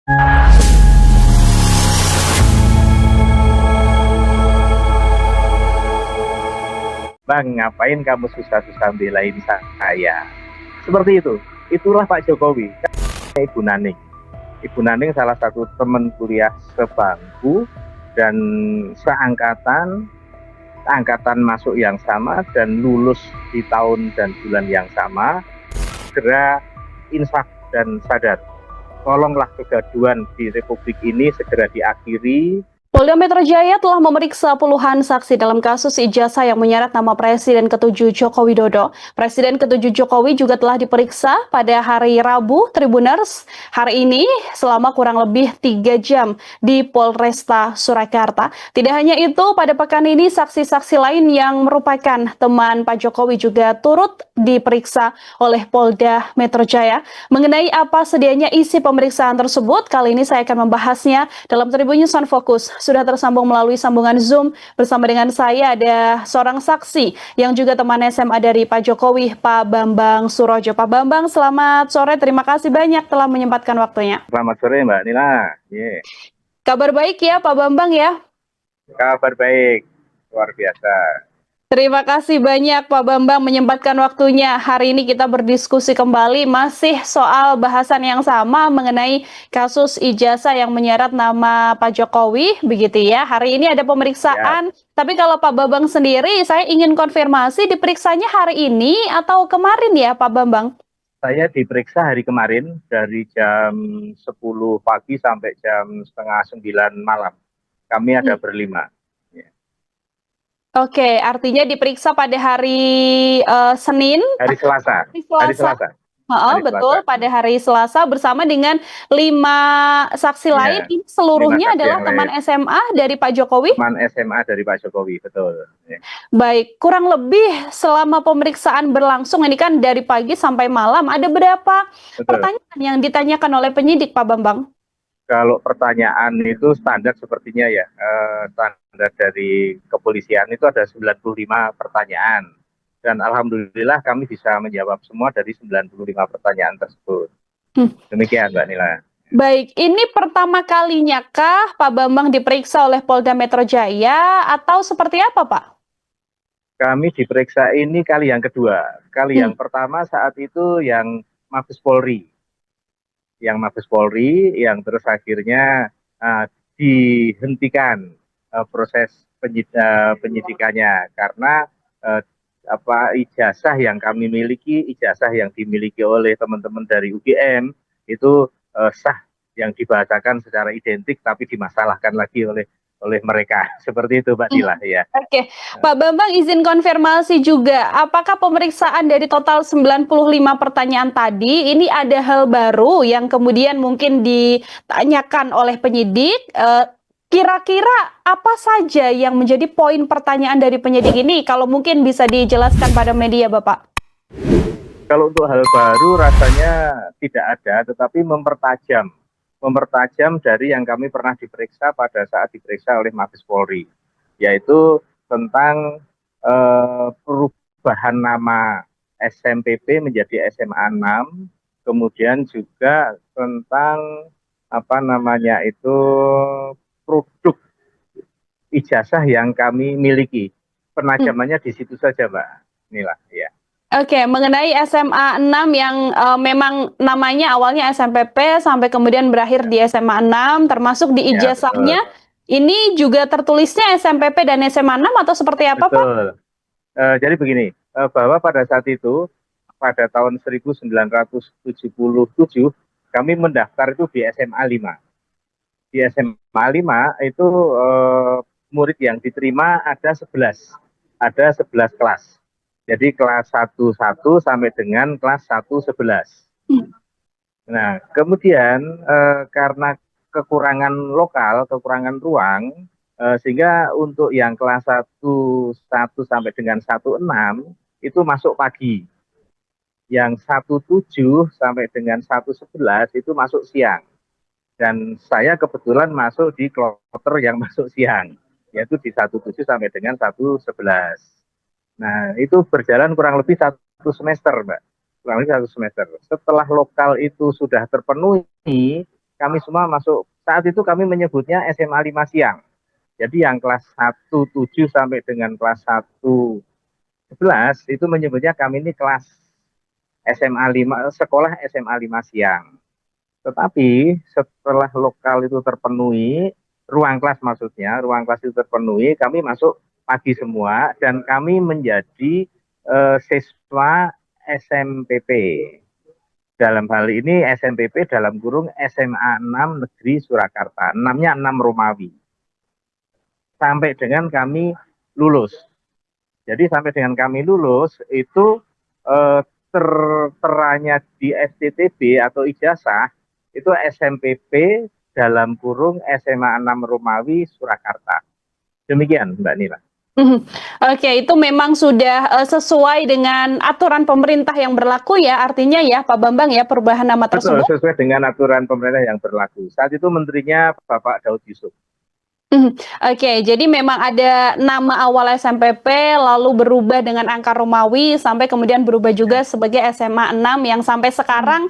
Bang, ngapain kamu susah-susah belain saya? Seperti itu. Itulah Pak Jokowi. Ibu Naning. Ibu Naning salah satu teman kuliah sebangku dan seangkatan, angkatan masuk yang sama dan lulus di tahun dan bulan yang sama. Segera insaf dan sadar. Tolonglah kegaduhan di Republik ini segera diakhiri. Polda Metro Jaya telah memeriksa puluhan saksi dalam kasus ijazah yang menyeret nama Presiden ke-7 Joko Widodo. Presiden ke-7 Jokowi juga telah diperiksa pada hari Rabu Tribuners hari ini selama kurang lebih 3 jam di Polresta Surakarta. Tidak hanya itu, pada pekan ini saksi-saksi lain yang merupakan teman Pak Jokowi juga turut diperiksa oleh Polda Metro Jaya. Mengenai apa sedianya isi pemeriksaan tersebut, kali ini saya akan membahasnya dalam Tribun News on Focus. Sudah tersambung melalui sambungan Zoom bersama dengan saya ada seorang saksi yang juga teman SMA dari Pak Jokowi, Pak Bambang Surojo. Pak Bambang, selamat sore. Terima kasih banyak telah menyempatkan waktunya. Selamat sore Mbak Nila. Yeah. Kabar baik ya Pak Bambang ya? Kabar baik, luar biasa. Terima kasih banyak Pak Bambang menyempatkan waktunya. Hari ini kita berdiskusi kembali masih soal bahasan yang sama mengenai kasus ijazah yang menyeret nama Pak Jokowi, begitu ya. Hari ini ada pemeriksaan, ya. Tapi kalau Pak Bambang sendiri, saya ingin konfirmasi diperiksanya hari ini atau kemarin ya Pak Bambang? Saya diperiksa hari kemarin dari jam 10 pagi sampai jam setengah 9 malam. Kami ada berlima. Oke, artinya diperiksa pada hari Senin? Hari Selasa. Hari Selasa. Betul, Selasa. Pada hari Selasa bersama dengan 5 saksi lain. Ini seluruhnya adalah teman SMA dari Pak Jokowi? Teman SMA dari Pak Jokowi, betul. Ya. Baik, kurang lebih selama pemeriksaan berlangsung, ini kan dari pagi sampai malam, ada berapa pertanyaan yang ditanyakan oleh penyidik, Pak Bambang? Kalau pertanyaan itu standar sepertinya ya, standar dari kepolisian itu ada 95 pertanyaan. Dan alhamdulillah kami bisa menjawab semua dari 95 pertanyaan tersebut. Demikian Mbak Nila. Baik, ini pertama kalinya kah Pak Bambang diperiksa oleh Polda Metro Jaya atau seperti apa Pak? Kami diperiksa ini kali yang kedua. Kali yang pertama saat itu yang Mabes Polri. Mabes Polri yang terus akhirnya dihentikan proses penyidikannya karena ijazah yang kami miliki, ijazah yang dimiliki oleh teman-teman dari UGM itu sah, yang dibahasakan secara identik tapi dimasalahkan lagi oleh mereka. Seperti itu Mbak Dila ya. Oke, Pak Bambang izin konfirmasi juga, apakah pemeriksaan dari total 95 pertanyaan tadi ini ada hal baru yang kemudian mungkin ditanyakan oleh penyidik? Kira-kira apa saja yang menjadi poin pertanyaan dari penyidik ini? Kalau mungkin bisa dijelaskan pada media Bapak. Kalau untuk hal baru rasanya tidak ada, tetapi mempertajam dari yang kami pernah diperiksa pada saat diperiksa oleh Mabes Polri, yaitu tentang perubahan nama SMPP menjadi SMA 6, kemudian juga tentang produk ijazah yang kami miliki. Penajamannya di situ saja Mbak Nila ya. Oke, mengenai SMA 6 yang memang namanya awalnya SMPP sampai kemudian berakhir di SMA 6, termasuk di ijazahnya, ini juga tertulisnya SMPP dan SMA 6 atau seperti apa Pak? Jadi begini, bahwa pada saat itu, pada tahun 1977, kami mendaftar itu di SMA 5. Di SMA 5 itu murid yang diterima ada 11 kelas. Jadi kelas 1 sampai dengan kelas 1 11. Nah, kemudian karena kekurangan lokal, kekurangan ruang, sehingga untuk yang kelas 1 sampai dengan 16 itu masuk pagi. Yang 17 sampai dengan 11 itu masuk siang. Dan saya kebetulan masuk di kloter yang masuk siang, yaitu di 17 sampai dengan 11. Nah, itu berjalan kurang lebih 1 semester, Mbak. Kurang lebih 1 semester. Setelah lokal itu sudah terpenuhi, kami semua masuk. Saat itu kami menyebutnya SMA 5 siang. Jadi yang kelas 1-7 sampai dengan kelas 1-11 itu menyebutnya kami ini kelas SMA 5, sekolah SMA 5 siang. Tetapi setelah lokal itu terpenuhi, ruang kelas maksudnya, ruang kelas itu terpenuhi, kami masuk pagi semua dan kami menjadi siswa SMPP. Dalam hal ini SMPP dalam kurung SMA 6 Negeri Surakarta, 6-nya 6 Romawi. Sampai dengan kami lulus. Jadi sampai dengan kami lulus itu terteranya di STTB atau ijazah itu SMPP dalam kurung SMA 6 Romawi Surakarta. Demikian Mbak Nila. Oke, itu memang sudah sesuai dengan aturan pemerintah yang berlaku ya, artinya ya Pak Bambang ya, perubahan nama tersebut. Betul, sesuai dengan aturan pemerintah yang berlaku. Saat itu menterinya Bapak Daud Yusuf. Oke, jadi memang ada nama awal SMPP lalu berubah dengan angka Romawi sampai kemudian berubah juga sebagai SMA 6 yang sampai sekarang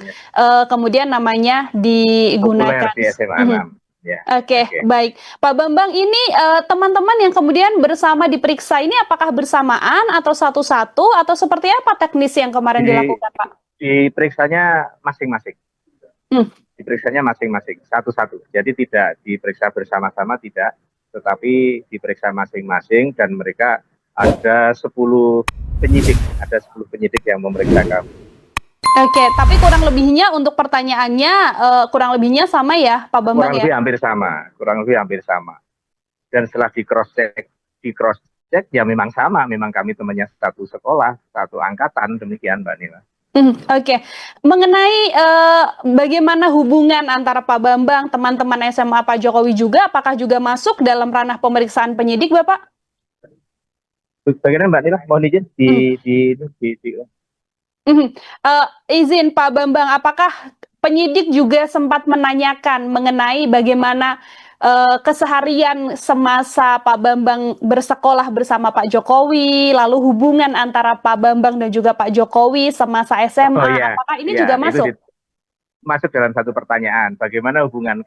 kemudian namanya digunakan. Populer di SMA 6. Ya. Oke, baik. Pak Bambang, ini teman-teman yang kemudian bersama diperiksa ini apakah bersamaan atau satu-satu atau seperti apa teknis yang kemarin dilakukan, Pak? Diperiksanya masing-masing. Diperiksanya masing-masing, satu-satu. Jadi tidak diperiksa bersama-sama, tidak. Tetapi diperiksa masing-masing dan mereka ada 10 penyidik. Ada 10 penyidik yang memeriksa kami. Oke, tapi kurang lebihnya untuk pertanyaannya kurang lebihnya sama ya, Pak Bambang kurang lebih hampir sama. Dan setelah di cross check ya memang sama, memang kami temannya satu sekolah, satu angkatan, demikian Mbak Nila. Oke. Mengenai bagaimana hubungan antara Pak Bambang, teman-teman SMA Pak Jokowi juga, apakah juga masuk dalam ranah pemeriksaan penyidik, Bapak? Bagaimana Mbak Nila? Mohon izin izin Pak Bambang, apakah penyidik juga sempat menanyakan mengenai bagaimana keseharian semasa Pak Bambang bersekolah bersama Pak Jokowi, lalu hubungan antara Pak Bambang dan juga Pak Jokowi semasa SMA, apakah ini juga masuk? Masuk dalam satu pertanyaan, bagaimana hubungan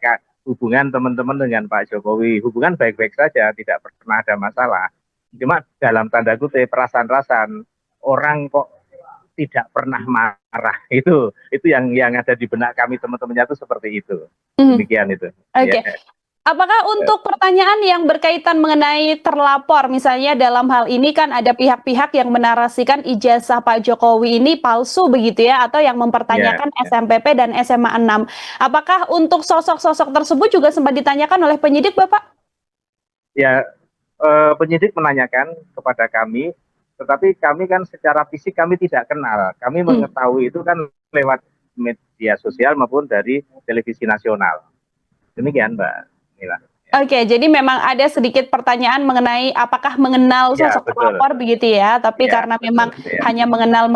teman-teman dengan Pak Jokowi? Hubungan baik-baik saja, tidak pernah ada masalah. Cuma dalam tanda kutip perasaan-perasaan orang kok tidak pernah marah, itu yang ada di benak kami teman-temannya itu seperti itu. Demikian itu. Oke. Ya. Apakah untuk pertanyaan yang berkaitan mengenai terlapor, misalnya dalam hal ini kan ada pihak-pihak yang menarasikan ijazah Pak Jokowi ini palsu begitu ya, atau yang mempertanyakan SMPP dan SMA 6. Apakah untuk sosok-sosok tersebut juga sempat ditanyakan oleh penyidik, Bapak? Ya, penyidik menanyakan kepada kami, tetapi kami kan secara fisik kami tidak kenal. Kami mengetahui itu kan lewat media sosial maupun dari televisi nasional. Demikian, Mbak Nila. Oke, jadi memang ada sedikit pertanyaan mengenai apakah mengenal sosok terlapor begitu ya, tapi karena memang hanya mengenal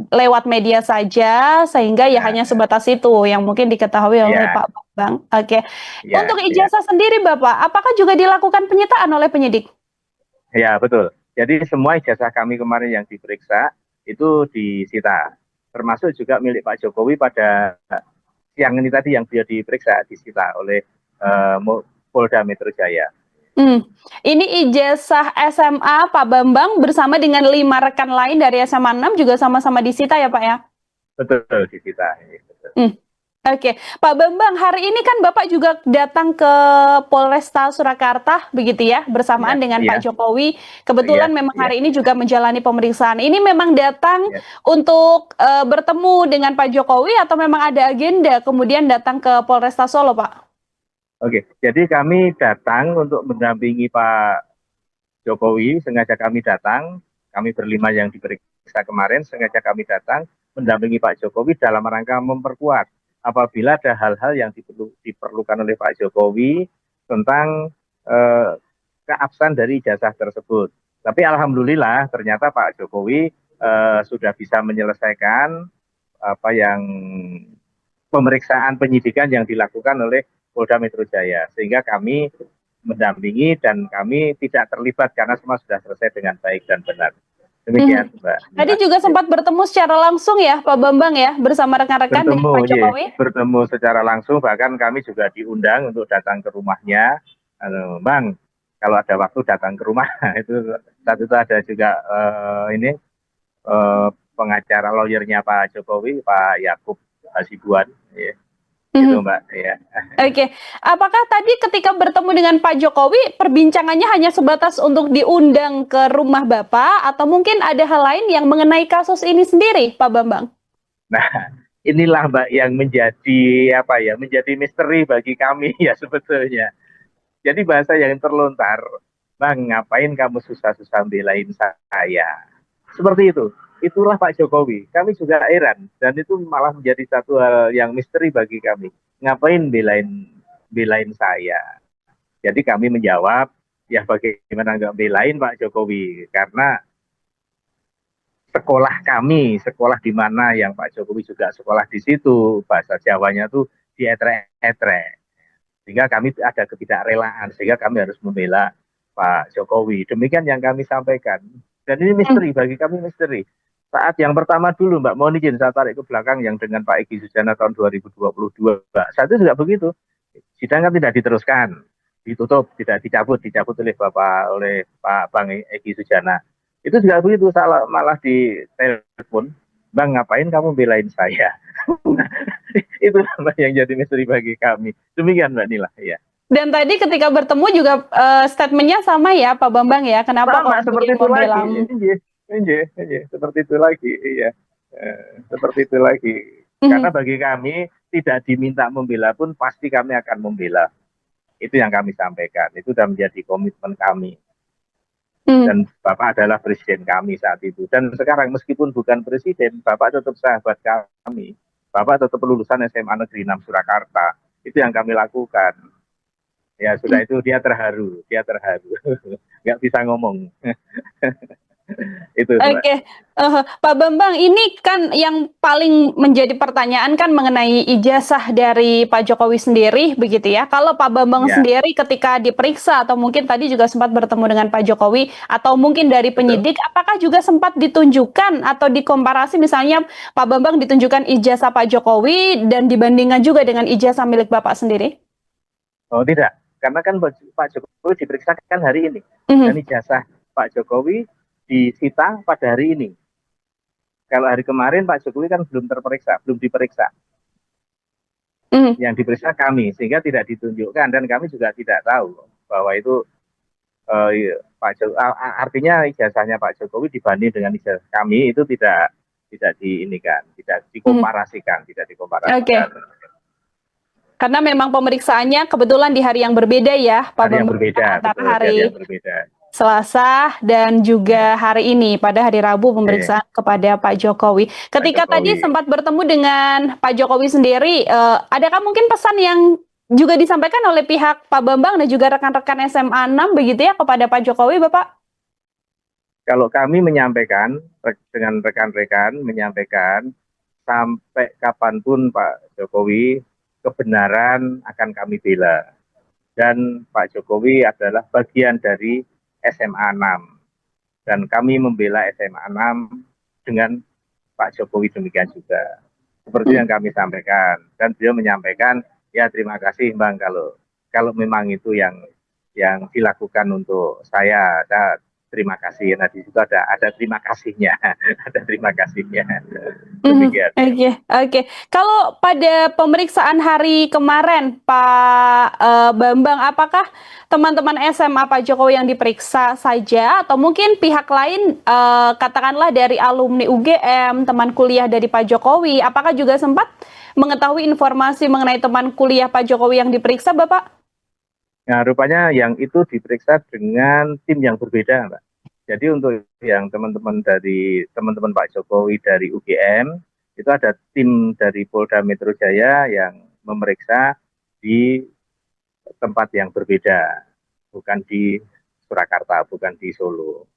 lewat media saja, sehingga ya hanya sebatas itu yang mungkin diketahui oleh Pak Bambang. Oke. Untuk ijazah sendiri Bapak, apakah juga dilakukan penyitaan oleh penyidik? Ya, betul. Jadi semua ijazah kami kemarin yang diperiksa itu disita, termasuk juga milik Pak Jokowi pada siang ini tadi yang beliau diperiksa disita oleh Polda Metro Jaya. Ini ijazah SMA Pak Bambang bersama dengan 5 rekan lain dari SMA 6 juga sama-sama disita ya Pak ya? Betul, disita. Oke, Pak Bambang, hari ini kan Bapak juga datang ke Polresta Surakarta begitu ya, bersamaan dengan Pak Jokowi. Kebetulan memang hari ini juga menjalani pemeriksaan. Ini memang datang untuk bertemu dengan Pak Jokowi atau memang ada agenda kemudian datang ke Polresta Solo, Pak? Oke, jadi kami datang untuk mendampingi Pak Jokowi, sengaja kami datang, kami berlima yang diperiksa kemarin, sengaja kami datang mendampingi Pak Jokowi dalam rangka memperkuat apabila ada hal-hal yang diperlukan oleh Pak Jokowi tentang keabsahan dari ijazah tersebut. Tapi alhamdulillah ternyata Pak Jokowi sudah bisa menyelesaikan apa yang pemeriksaan penyidikan yang dilakukan oleh Polda Metro Jaya, sehingga kami mendampingi dan kami tidak terlibat karena semua sudah selesai dengan baik dan benar. Demikian, Mbak Tadi Nila. juga sempat bertemu secara langsung ya, Pak Bambang ya, bersama rekan-rekan dengan Bertemu, Pak Jokowi? bertemu secara langsung, bahkan kami juga diundang untuk datang ke rumahnya. Bang, kalau ada waktu datang ke rumah. Itu saat itu ada juga ini pengacara lawyernya Pak Jokowi, Pak Yakub Hasibuan, ya. Itu Mbak, ya. Oke, apakah tadi ketika bertemu dengan Pak Jokowi, perbincangannya hanya sebatas untuk diundang ke rumah Bapak, atau mungkin ada hal lain yang mengenai kasus ini sendiri, Pak Bambang? Nah, inilah Mbak yang menjadi apa ya, menjadi misteri bagi kami ya sebetulnya. Jadi bahasa yang terlontar, Bang, ngapain kamu susah-susah belain saya? Seperti itu. Itulah Pak Jokowi. Kami juga heran dan itu malah menjadi satu hal yang misteri bagi kami. Ngapain belain saya? Jadi kami menjawab, ya bagaimana nggak belain Pak Jokowi? Karena sekolah kami, sekolah di mana yang Pak Jokowi juga sekolah di situ, bahasa Jawanya tuh dietrek-etrek. Sehingga kami ada ketidakrelaan, sehingga kami harus membela Pak Jokowi. Demikian yang kami sampaikan. Dan ini misteri, bagi kami misteri. Saat yang pertama dulu, Mbak, mohon izin saya tarik ke belakang yang dengan Pak Egy Sujana tahun 2022. Saat itu juga begitu. Sidang kan tidak diteruskan, ditutup, tidak dicabut oleh Pak Bang Egy Sujana. Itu juga begitu, salah malah di telepon, Bang, ngapain kamu belain saya? Itu yang jadi misteri bagi kami. Demikian Mbak Nila, ya. Dan tadi ketika bertemu juga statementnya sama ya, Pak Bambang ya. Kenapa sama seperti itu lagi? Seperti itu lagi, iya. Seperti itu lagi. Karena bagi kami tidak diminta membela pun pasti kami akan membela. Itu yang kami sampaikan. Itu sudah menjadi komitmen kami. Dan Bapak adalah presiden kami saat itu. Dan sekarang meskipun bukan presiden, Bapak tetap sahabat kami. Bapak tetap lulusan SMA Negeri 6 Surakarta. Itu yang kami lakukan. Ya sudah itu dia terharu, nggak bisa ngomong. Itu. Oke, Pak Bambang, ini kan yang paling menjadi pertanyaan kan mengenai ijazah dari Pak Jokowi sendiri, begitu ya. Kalau Pak Bambang sendiri ketika diperiksa atau mungkin tadi juga sempat bertemu dengan Pak Jokowi atau mungkin dari penyidik, apakah juga sempat ditunjukkan atau dikomparasi misalnya Pak Bambang ditunjukkan ijazah Pak Jokowi dan dibandingkan juga dengan ijazah milik Bapak sendiri? Oh tidak. Karena kan Pak Jokowi diperiksakan hari ini. Dan ijazah Pak Jokowi disita pada hari ini. Kalau hari kemarin Pak Jokowi kan belum diperiksa. Yang diperiksa kami, sehingga tidak ditunjukkan. Dan kami juga tidak tahu bahwa itu artinya ijazahnya Pak Jokowi dibanding dengan ijazah kami itu tidak diinikan, tidak dikomparasikan. Okay. Karena memang pemeriksaannya kebetulan di hari yang berbeda ya, Pak Bambang. Hari yang berbeda, antara hari Selasa dan juga hari ini, pada hari Rabu pemeriksaan kepada Pak Jokowi. Ketika tadi sempat bertemu dengan Pak Jokowi sendiri, adakah mungkin pesan yang juga disampaikan oleh pihak Pak Bambang dan juga rekan-rekan SMA 6 begitu ya kepada Pak Jokowi, Bapak? Kalau kami menyampaikan, dengan rekan-rekan menyampaikan, sampai kapanpun Pak Jokowi, kebenaran akan kami bela. Dan Pak Jokowi adalah bagian dari SMA 6. Dan kami membela SMA 6 dengan Pak Jokowi demikian juga. Seperti yang kami sampaikan. Dan beliau menyampaikan, ya terima kasih Bang kalau memang itu yang dilakukan untuk saya terima kasih. Nah di situ ada terima kasihnya, Demikian. Oke. Kalau pada pemeriksaan hari kemarin, Pak Bambang, apakah teman-teman SMA Pak Jokowi yang diperiksa saja, atau mungkin pihak lain, katakanlah dari alumni UGM, teman kuliah dari Pak Jokowi, apakah juga sempat mengetahui informasi mengenai teman kuliah Pak Jokowi yang diperiksa, Bapak? Nah, rupanya yang itu diperiksa dengan tim yang berbeda, Mbak. Jadi untuk yang teman-teman Pak Jokowi dari UGM, itu ada tim dari Polda Metro Jaya yang memeriksa di tempat yang berbeda, bukan di Surakarta, bukan di Solo.